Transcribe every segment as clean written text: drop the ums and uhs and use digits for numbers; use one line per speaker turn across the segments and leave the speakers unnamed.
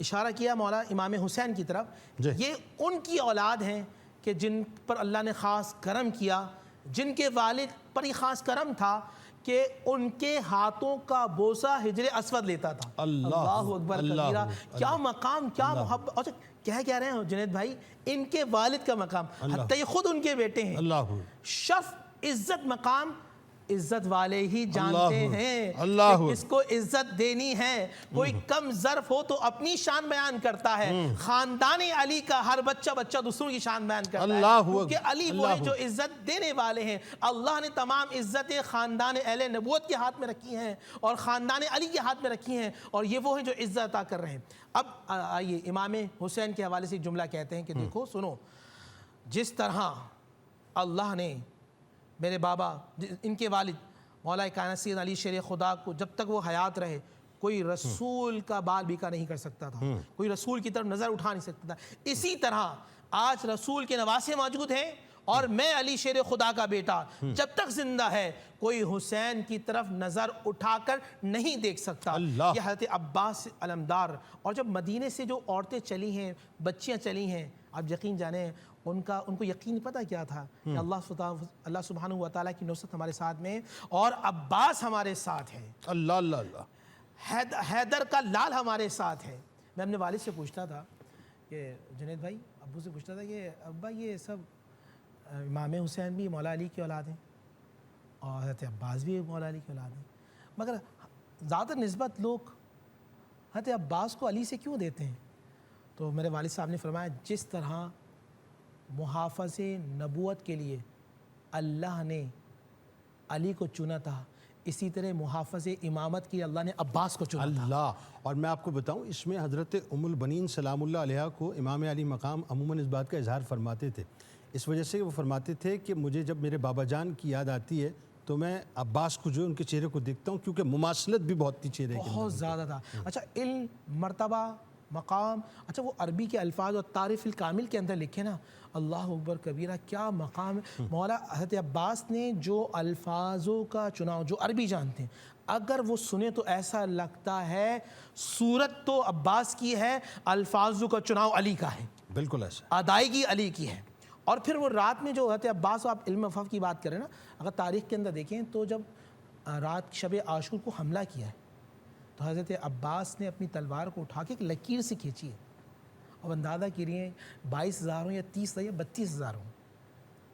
اشارہ کیا مولا امام حسین کی طرف،
جی۔
یہ ان کی اولاد ہیں کہ جن پر اللہ نے خاص کرم کیا، جن کے والد پر یہ خاص کرم تھا کہ ان کے ہاتھوں کا بوسہ حجر اسود لیتا تھا۔ اللہ اکبر کبیرہ، کیا مقام، کیا محبت! اور کہہ رہے ہیں جنید بھائی، ان کے والد کا مقام، حتیٰ یہ خود ان کے بیٹے ہیں۔ شرف، عزت، مقام عزت والے ہی جانتے ہیں کہ کس کو عزت دینی ہے۔ کوئی کم ظرف ہو تو اپنی شان بیان کرتا ہے، خاندان علی کا ہر بچہ دوسروں کی شان بیان کرتا ہے، کیونکہ علی وہ جو عزت دینے والے ہیں۔ اللہ نے تمام عزتیں خاندان اہل نبوت کے ہاتھ میں رکھی ہیں اور خاندان علی کے ہاتھ میں رکھی ہیں، اور یہ وہ ہیں جو عزت عطا کر رہے ہیں۔ اب آئیے امام حسین کے حوالے سے ایک جملہ کہتے ہیں کہ دیکھو سنو، جس طرح اللہ نے میرے بابا، ان کے والد مولا کائنات سید علی شیر خدا کو جب تک وہ حیات رہے کوئی رسول کا بال بیکا نہیں کر سکتا تھا، کوئی رسول کی طرف نظر اٹھا نہیں سکتا تھا۔ اسی طرح آج رسول کے نواسے موجود ہیں اور میں علی شیر خدا کا بیٹا جب تک زندہ ہے کوئی حسین کی طرف نظر اٹھا کر نہیں دیکھ سکتا۔ یہ حضرت عباس علمدار، اور جب مدینے سے جو عورتیں چلی ہیں، بچیاں چلی ہیں، آپ یقین جانیں ان کو یقین پتہ کیا تھا کہ اللہ سبحانہ و تعالیٰ کی نصرت ہمارے ساتھ میں اور عباس ہمارے ساتھ ہے، حیدر کا لال ہمارے ساتھ ہے۔ میں اپنے والد سے پوچھتا تھا کہ جنید بھائی، ابو سے پوچھتا تھا کہ ابا یہ سب امام حسین بھی مولا علی کی اولاد ہیں اور حضرت عباس بھی مولا علی کی اولاد ہیں، مگر زیادہ نسبت لوگ حضرت عباس کو علی سے کیوں دیتے ہیں؟ تو میرے والد صاحب نے فرمایا جس طرح محافظ نبوت کے لیے اللہ نے علی کو چنا تھا، اسی طرح محافظ امامت کی اللہ نے عباس کو چنا تھا۔
اللہ، اور میں آپ کو بتاؤں اس میں حضرت ام البنین سلام اللہ علیہ کو امام علی مقام عموماً اس بات کا اظہار فرماتے تھے، اس وجہ سے وہ فرماتے تھے کہ مجھے جب میرے بابا جان کی یاد آتی ہے تو میں عباس کو جو ان کے چہرے کو دیکھتا ہوں، کیونکہ مماثلت بھی بہت تھی چہرے کی،
بہت زیادہ تھا۔ اچھا علم، مرتبہ، مقام، اچھا وہ عربی کے الفاظ اور تعریف الکامل کے اندر لکھے نا، اللہ اکبر کبیرہ، کیا مقام ہے۔ مولا حضرت عباس نے جو الفاظوں کا چناؤ، جو عربی جانتے ہیں، اگر وہ سنے تو ایسا لگتا ہے صورت تو عباس کی ہے، الفاظوں کا چناؤ علی کا ہے،
بالکل ایسا،
ادائیگی علی کی ہے۔ اور پھر وہ رات میں جو حضرت عباس، آپ علم وفاف کی بات کریں نا، اگر تاریخ کے اندر دیکھیں تو جب رات شب عاشور کو حملہ کیا ہے تو حضرت عباس نے اپنی تلوار کو اٹھا کے ایک لکیر سے کھینچی ہے، اور اندازہ کیجیے 22,000 ہوں یا 30,000 یا 32,000 ہوں،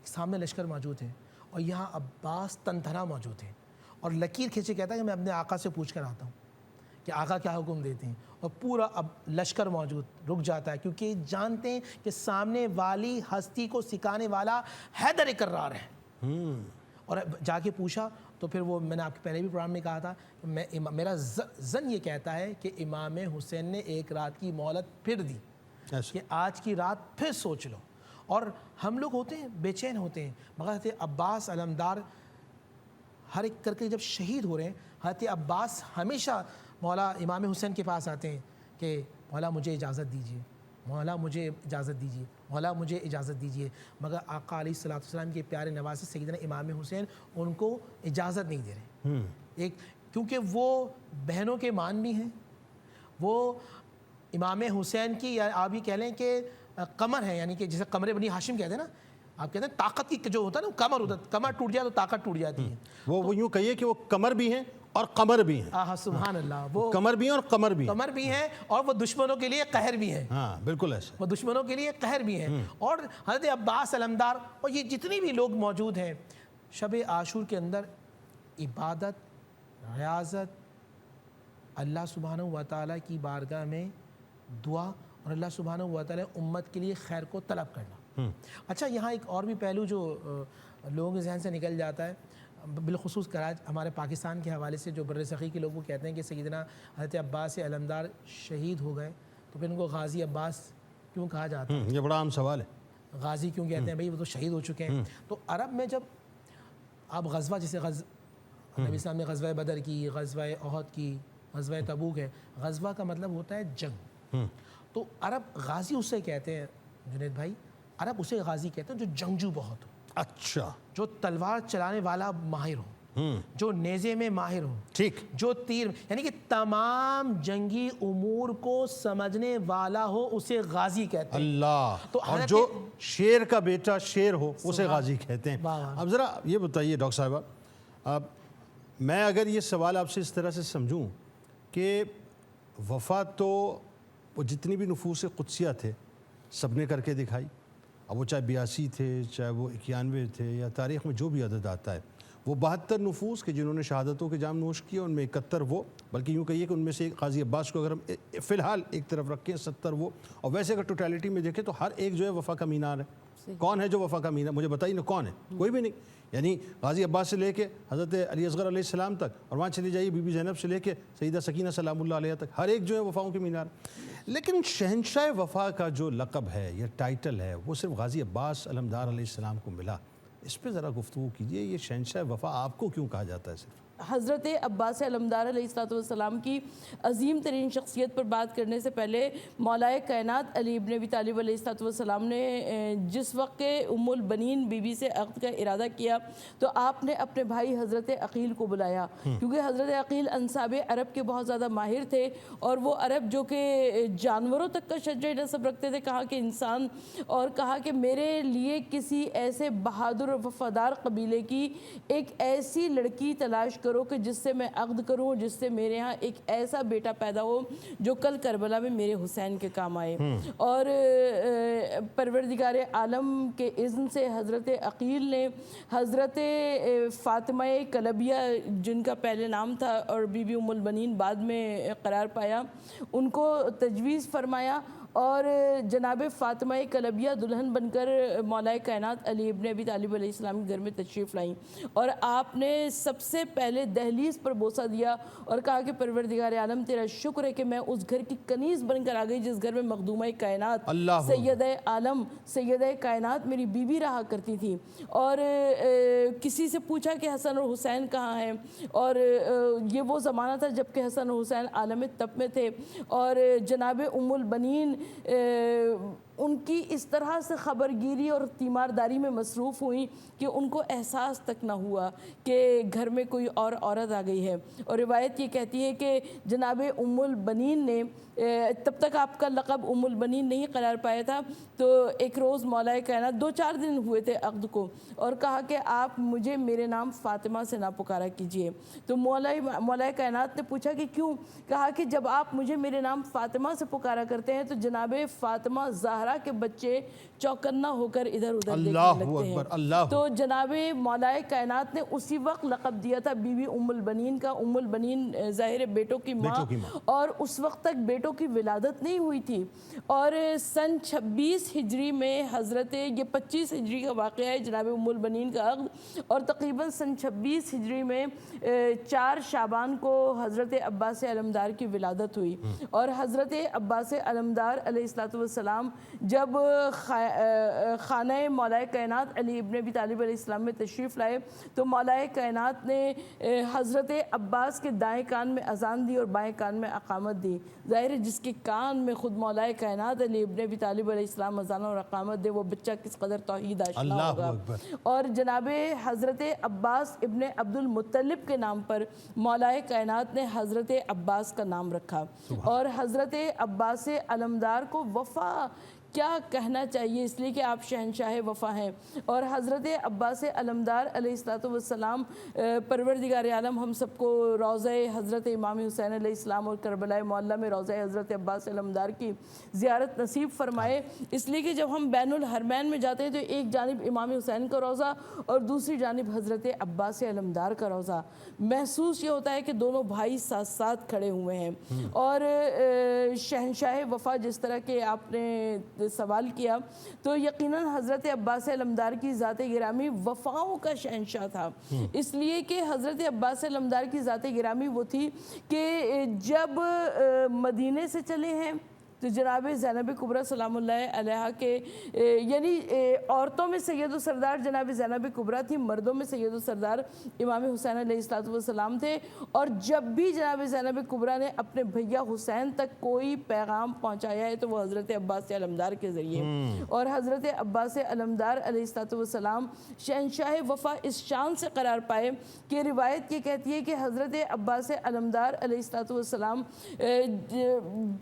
سامنے لشکر موجود ہے اور یہاں عباس تنتنا موجود ہے، اور لکیر کھینچے کہتا ہے کہ میں اپنے آقا سے پوچھ کر آتا ہوں کہ آقا کیا حکم دیتے ہیں، اور پورا اب لشکر موجود رک جاتا ہے، کیونکہ جانتے ہیں کہ سامنے والی ہستی کو سکھانے والا حیدر کرار ہے۔ اور جا کے پوچھا تو پھر وہ میں نے آپ کے پہلے بھی پروگرام میں کہا تھا کہ میرا زن یہ کہتا ہے کہ امام حسین نے ایک رات کی مہلت پھر دی کہ آج کی رات پھر سوچ لو۔ اور ہم لوگ ہوتے ہیں بے چین ہوتے ہیں، مگر حضرت عباس علمدار ہر ایک کر کے جب شہید ہو رہے ہیں، حضرت عباس ہمیشہ مولا امام حسین کے پاس آتے ہیں کہ مولا مجھے اجازت دیجیے، مولا مجھے اجازت دیجیے، مولا مجھے اجازت دیجیے، مگر آقا علیہ السلام کے پیارے نواسے سیدنا امام حسین ان کو اجازت نہیں دے رہے، کیونکہ وہ بہنوں کے مان بھی ہیں، وہ امام حسین کی، یا آپ یہ کہہ لیں کہ قمر ہے، یعنی کہ جسے قمر بنی ہاشم کہتے ہیں نا، آپ کہتے ہیں طاقت کی جو ہوتا ہے نا، کمر ہوتا ہے، کمر ٹوٹ جائے تو طاقت ٹوٹ جاتی ہے،
وہ یوں کہیے کہ وہ کمر بھی ہیں اور قمر بھی ہیں،
سبحان اللہ، وہ
کمر بھی ہیں اور قمر بھی ہیں،
کمر بھی ہیں اور وہ دشمنوں کے لیے قہر بھی ہیں،
ہاں بالکل ایسا،
وہ دشمنوں کے لیے قہر بھی ہیں۔ اور حضرت عباس علمدار اور یہ جتنی بھی لوگ موجود ہیں شب عاشور کے اندر عبادت، ریاضت، اللہ سبحانہ و تعالیٰ کی بارگاہ میں دعا اور اللہ سبحانہ و تعالیٰ امت کے لیے خیر کو طلب کرنا۔ اچھا یہاں ایک اور بھی پہلو جو لوگوں کے ذہن سے نکل جاتا ہے، بالخصوص ہمارے پاکستان کے حوالے سے جو بر صغیر کے لوگوں کہتے ہیں کہ سیدنا حضرت عباس علمدار شہید ہو گئے تو پھر ان کو غازی عباس کیوں کہا جاتا ہے؟
یہ بڑا عام سوال ہے،
غازی کیوں کہتے ہیں؟ بھئی وہ تو شہید ہو چکے ہیں۔ تو عرب میں جب آپ غزوہ، جیسے نبی اسلام نے غزوہ بدر کی، غزوہ احد کی، غزوہ تبوک ہے، غزوہ کا مطلب ہوتا ہے جنگ، تو عرب غازی اسے کہتے ہیں جنید بھائی، عرب اسے غازی کہتے ہیں جو جنگجو بہت ہو،
اچھا،
جو تلوار چلانے والا ماہر ہو۔ جو نیزے میں ماہر ہوں،
ٹھیک،
جو تیر، یعنی کہ تمام جنگی امور کو سمجھنے والا ہو اسے غازی کہتے ہیں۔
اللہ،
تو
اور
حالانکہ-
جو شیر کا بیٹا شیر ہو اسے غازی کہتے ہیں۔
واہ واہ۔
اب ذرا یہ بتائیے ڈاکٹر صاحبہ، اب میں اگر یہ سوال آپ سے اس طرح سے سمجھوں کہ وفا تو وہ جتنی بھی نفوس قدسیہ تھے سب نے کر کے دکھائی، اب وہ چاہے 82 تھے، چاہے وہ 91 تھے، یا تاریخ میں جو بھی عدد آتا ہے، وہ 72 نفوس کے جنہوں نے شہادتوں کے جام نوش کیے، ان میں 71 وہ، بلکہ یوں کہیے کہ ان میں سے قاضی عباس کو اگر ہم فی الحال ایک طرف رکھیں 70 وہ، اور ویسے اگر ٹوٹیلٹی میں دیکھیں تو ہر ایک جو ہے وفا کا مینار ہے۔ کون ہے جو وفا کا مینار؟ مجھے بتائیے نا، کون ہے؟ کوئی بھی نہیں۔ یعنی غازی عباس سے لے کے حضرت علی اصغر علیہ السلام تک، اور وہاں چلی جائیے بی بی زینب سے لے کے سیدہ سکینہ سلام اللہ علیہ تک، ہر ایک جو ہے وفاؤں کے مینار۔ لیکن شہنشاہ وفا کا جو لقب ہے یا ٹائٹل ہے وہ صرف غازی عباس علمدار علیہ السلام کو ملا، اس پہ ذرا گفتگو کیجئے۔ یہ شہنشاہ وفا آپ کو کیوں کہا جاتا ہے صرف؟
حضرت عباس علمدار علیہ السلام کی عظیم ترین شخصیت پر بات کرنے سے پہلے مولا کائنات علی ابن ابی طالب علیہ السلام نے جس وقت ام البنین بی بی سے عقد کا ارادہ کیا تو آپ نے اپنے بھائی حضرت عقیل کو بلایا، کیونکہ حضرت عقیل انساب عرب کے بہت زیادہ ماہر تھے، اور وہ عرب جو کہ جانوروں تک کا شجرہ نسب رکھتے تھے، کہا کہ انسان، اور کہا کہ میرے لیے کسی ایسے بہادر اور وفادار قبیلے کی ایک ایسی لڑکی تلاش کرو کہ جس سے میں عقد کروں، جس سے میرے ہاں ایک ایسا بیٹا پیدا ہو جو کل کربلا میں میرے حسین کے کام آئے۔ اور پروردگار عالم کے اذن سے حضرت عقیل نے حضرت فاطمہ کلبیہ، جن کا پہلے نام تھا اور بی بی ام البنین بعد میں قرار پایا، ان کو تجویز فرمایا، اور جناب فاطمہ کلبیہ دلہن بن کر مولا کائنات علی ابن ابی طالب علیہ السلام کے گھر میں تشریف لائیں، اور آپ نے سب سے پہلے دہلیز پر بوسہ دیا اور کہا کہ پروردگار عالم تیرا شکر ہے کہ میں اس گھر کی کنیز بن کر آ گئی جس گھر میں مخدومہ کائنات سیدہ عالم سیدہ کائنات میری بیوی رہا کرتی تھی۔ اور کسی سے پوچھا کہ حسن اور حسین کہاں ہیں، اور یہ وہ زمانہ تھا جب کہ حسن اور حسین عالم تب میں تھے، اور جناب ام البنین ان کی اس طرح سے خبرگیری اور تیمارداری میں مصروف ہوئیں کہ ان کو احساس تک نہ ہوا کہ گھر میں کوئی اور عورت آ گئی ہے۔ اور روایت یہ کہتی ہے کہ جناب ام البنین نے تب تک آپ کا لقب ام البنین نہیں قرار پایا تھا، تو ایک روز مولا کائنات 2-4 دن ہوئے تھے عقد کو، اور کہا کہ آپ مجھے میرے نام فاطمہ سے نہ پکارا کیجئے۔ تو مولا کائنات نے پوچھا کہ کیوں؟ کہا کہ جب آپ مجھے میرے نام فاطمہ سے پکارا کرتے ہیں تو جناب فاطمہ زہرا کے بچے چوکنا ہو کر ادھر ادھر دیکھنے لگتے ہیں۔ تو جناب مولا کائنات نے اسی وقت لقب دیا تھا بی بی ام البنین کا۔ ام البنین ظاہر بیٹوں کی ماں، اور اس وقت تک بیٹوں کی ولادت نہیں ہوئی تھی۔ اور سن 26 ہجری میں حضرت، یہ 25 ہجری کا واقعہ ہے جناب ام البنین کا عقد، اور تقریباً سن 26 ہجری میں 4 شعبان کو حضرت عباس علمدار کی ولادت ہوئی۔ اور حضرت عباس علمدار علیہ السلام جب خانہ مولا کائنات علی ابن ابی طالب علیہ السلام میں تشریف لائے تو مولا کائنات نے حضرت عباس کے دائیں کان میں اذان دی اور بائیں کان میں اقامت دی۔ ظاہر ہے جس کے کان میں خود مولا کائنات علی ابن ابی طالب علیہ السلام اذان اور اقامت دے وہ بچہ کس قدر توحید آشنا ہوگا۔ اور جناب حضرت عباس ابن عبد المطلب کے نام پر مولا کائنات نے حضرت عباس کا نام رکھا۔ اور حضرت عباس علمدار کو وفا کیا کہنا چاہیے، اس لیے کہ آپ شہنشاہ وفا ہیں۔ اور حضرت عباس علمدار علیہ السلام، پروردگار عالم ہم سب کو روضہ حضرت امام حسین علیہ السلام اور کربلا معلیٰ میں روضہ حضرت عباس علمدار کی زیارت نصیب فرمائے، اس لیے کہ جب ہم بین الحرمین میں جاتے ہیں تو ایک جانب امام حسین کا روضہ اور دوسری جانب حضرت عباس علمدار کا روضہ، محسوس یہ ہوتا ہے کہ دونوں بھائی ساتھ ساتھ کھڑے ہوئے ہیں۔ اور شہنشاہ وفا جس طرح کہ آپ نے سوال کیا تو یقیناً حضرت عباس علمدار کی ذات گرامی وفاؤں کا شہنشاہ تھا، اس لیے کہ حضرت عباس علمدار کی ذات گرامی وہ تھی کہ جب مدینے سے چلے ہیں تو تو جناب زینب کبریٰ سلام اللہ علیہا کے یعنی عورتوں میں سید و سردار جناب زینب کبریٰ تھی، مردوں میں سید و سردار امام حسین علیہ السلام تھے. اور جب بھی جناب زینب کبریٰ نے اپنے بھیا حسین تک کوئی پیغام پہنچایا ہے تو وہ حضرت عباس علمدار کے ذریعے. اور حضرت عباس علمدار علیہ السلام شہنشاہ وفا اس شان سے قرار پائے کہ روایت یہ کہتی ہے کہ حضرت عباس علمدار علیہ السلام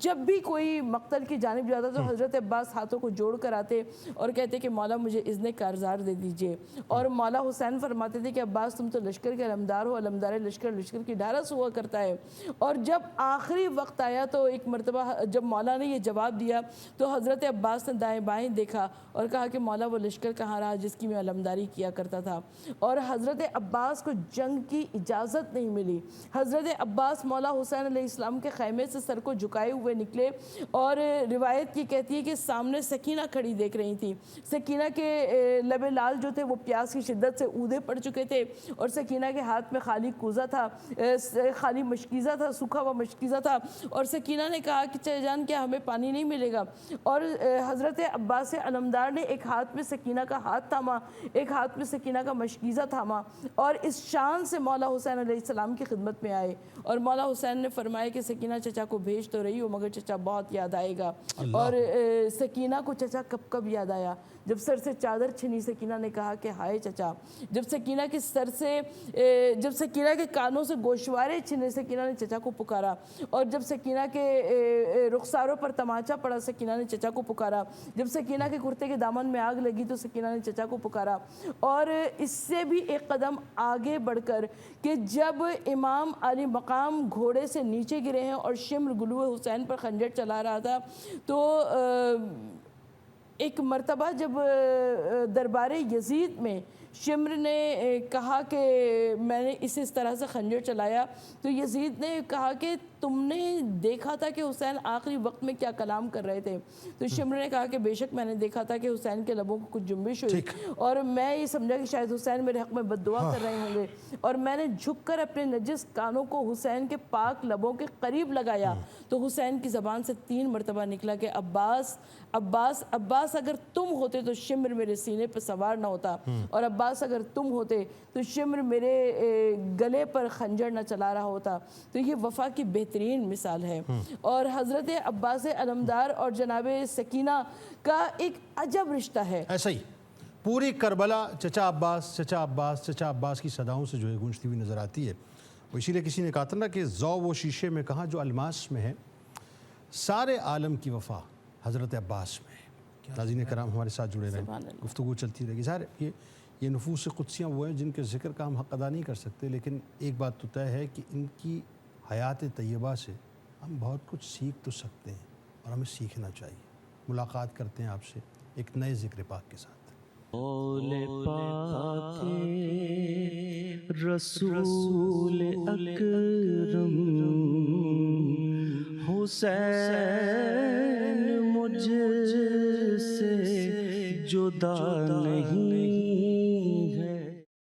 جب بھی کوئی مقتل کی جانب جاتا تو حضرت عباس ہاتھوں کو جوڑ کر آتے اور کہتے کہ مولا مجھے اذن کارزار دے دیجئے. اور مولا حسین فرماتے تھے کہ عباس تم تو لشکر کے علمدار ہو، علمدار لشکر لشکر کی ڈھارس ہوا کرتا ہے. اور جب آخری وقت آیا تو ایک مرتبہ جب مولا نے یہ جواب دیا تو حضرت عباس نے دائیں بائیں دیکھا اور کہا کہ مولا وہ لشکر کہاں رہا جس کی میں علمداری کیا کرتا تھا. اور حضرت عباس کو جنگ کی اجازت نہیں ملی. حضرت عباس مولا حسین علیہ السلام کے خیمے سے سر کو جھکائے ہوئے نکلے اور روایت یہ کہتی ہے کہ سامنے سکینہ کھڑی دیکھ رہی تھی. سکینہ کے لب لال جو تھے وہ پیاس کی شدت سے اودے پڑ چکے تھے اور سکینہ کے ہاتھ میں خالی کوزہ تھا، خالی مشکیزہ تھا، سوکھا ہوا مشکیزہ تھا. اور سکینہ نے کہا کہ چچا جان کیا ہمیں پانی نہیں ملے گا؟ اور حضرت عباس علمدار نے ایک ہاتھ میں سکینہ کا ہاتھ تھاما، ایک ہاتھ میں سکینہ کا مشکیزہ تھاما اور اس شان سے مولا حسین علیہ السلام کی خدمت میں آئے. اور مولا حسین نے فرمایا کہ سکینہ چچا کو بھیج تو رہی ہو مگر چچا بہت یاد آئے گا. اور سکینہ کو چچا کب کب یاد آیا؟ جب سر سے چادر چھنی سکینہ نے کہا کہ ہائے چچا. جب سکینہ کے سر سے جب سکینہ کے کانوں سے گوشوارے چھنے سکینہ نے چچا کو پکارا. اور جب سکینہ کے رخساروں پر تماچا پڑا سکینہ نے چچا کو پکارا. جب سکینہ کے کرتے کے دامن میں آگ لگی تو سکینہ نے چچا کو پکارا. اور اس سے بھی ایک قدم آگے بڑھ کر کہ جب امام علی مقام گھوڑے سے نیچے گرے ہیں اور شمر گلو حسین پر خنجر چلا رہا تھا تو ایک مرتبہ جب دربار یزید میں شمر نے کہا کہ میں نے اس طرح سے خنجر چلایا تو یزید نے کہا کہ تم نے دیکھا تھا کہ حسین آخری وقت میں کیا کلام کر رہے تھے؟ تو شمر نے کہا کہ بے شک میں نے دیکھا تھا کہ حسین کے لبوں کو کچھ جنبش ہوئی اور میں یہ سمجھا کہ شاید حسین میرے حق میں بد دعا کر رہے ہوں گے اور میں نے جھک کر اپنے نجس کانوں کو حسین کے پاک لبوں کے قریب لگایا تو حسین کی زبان سے 3 مرتبہ نکلا کہ عباس عباس عباس اگر تم ہوتے تو شمر میرے سینے پہ سوار نہ ہوتا اور عباس اگر تم ہوتے تو شمر میرے گلے پر خنجر نہ چلا رہا ہوتا. تو یہ وفا کی بہترین مثال ہے. اور حضرت عباس علمدار اور جناب سکینہ کا ایک عجب رشتہ ہے.
ایسا ہی پوری کربلا چچا عباس چچا عباس چچا عباس کی صداؤں سے جو ہے گونجتی ہوئی نظر آتی ہے. وہ اسی لیے کسی نے کہا تھا نا کہ ذو وہ شیشے میں کہاں جو الماس میں ہے، سارے عالم کی وفا حضرت عباس میں ہے. ناظرین کرام ہمارے ساتھ جڑے رہیں، گفتگو چلتی رہے گی. ظاہر یہ نفوس قدسیاں وہ ہیں جن کے ذکر کا ہم حق ادا نہیں کر سکتے، لیکن ایک بات تو طے ہے کہ ان کی حیات طیبہ سے ہم بہت کچھ سیکھ تو سکتے ہیں اور ہمیں سیکھنا چاہیے. ملاقات کرتے ہیں آپ سے ایک نئے ذکر پاک کے ساتھ.
قول پاک رسول اکرم حسین مجھ سے جدا نہیں